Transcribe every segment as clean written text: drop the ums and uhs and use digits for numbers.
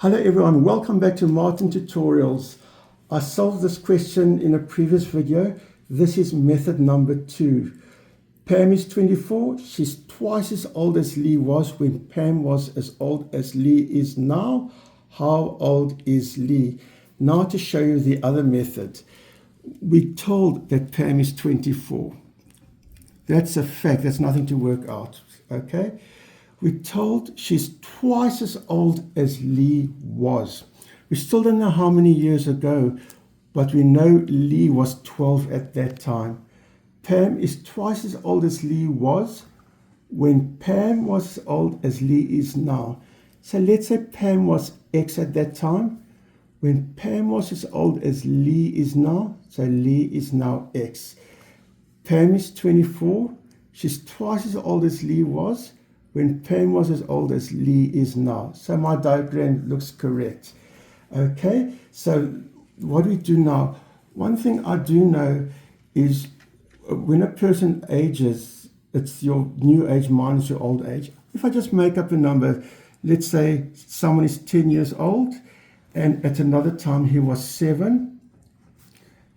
Hello everyone, welcome back to Martin Tutorials. I solved this question in a previous video. This is method number 2. Pam is 24. She's twice as old as Lee was when Pam was as old as Lee is now. How old is Lee? Now to show you the other method. We're told that Pam is 24. That's a fact. That's nothing to work out. Okay? We're told she's twice as old as Lee was. We still don't know how many years ago, but we know Lee was 12 at that time. Pam is twice as old as Lee was when Pam was as old as Lee is now. So let's say Pam was X at that time. When Pam was as old as Lee is now, so Lee is now X. Pam is 24. She's twice as old as Lee was when Pam was as old as Lee is now. So my diagram looks correct. Okay, so what we do now, one thing I do know is when a person ages, it's your new age minus your old age. If I just make up a number, let's say someone is 10 years old and at another time he was 7,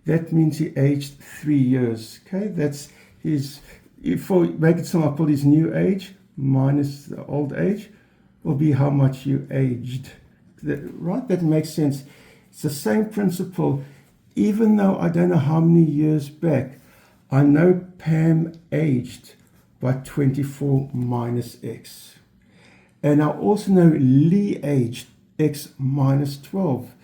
that means he aged 3 years. Okay, that's his, if I make it so I call his new age minus the old age will be how much you aged. Right? That makes sense. It's the same principle. Even though I don't know how many years back, I know Pam aged by 24 minus X. And I also know Lee aged X minus 12.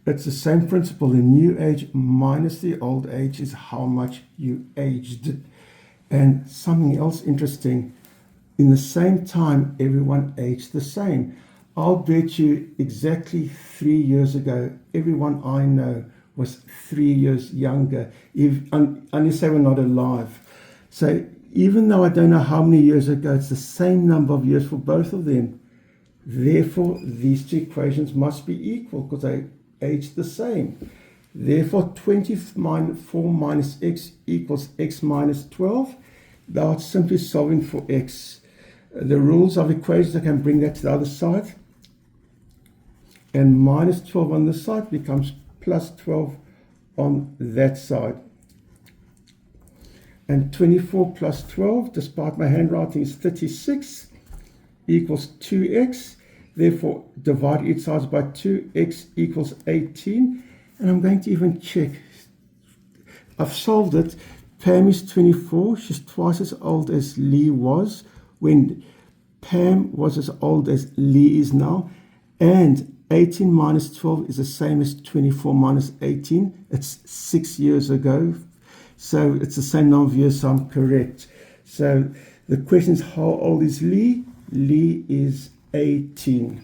It's the same principle. The new age minus the old age is how much you aged. And something else interesting, in the same time, everyone aged the same. I'll bet you exactly 3 years ago, everyone I know was 3 years younger, unless they were not alive. So even though I don't know how many years ago, it's the same number of years for both of them. Therefore, these two equations must be equal because they age the same. Therefore, 24 minus x equals x minus 12. Now it's simply solving for x. The rules of equations, I can bring that to the other side. And minus 12 on this side becomes plus 12 on that side. And 24 plus 12, despite my handwriting, is 36, equals 2x. Therefore, divide each side by 2, x equals 18. And I'm going to even check. I've solved it. Pam is 24. She's twice as old as Lee was when Pam was as old as Lee is now. And 18 minus 12 is the same as 24 minus 18. It's 6 years ago. So it's the same number of years, so I'm correct. So the question is, how old is Lee? Lee is 18.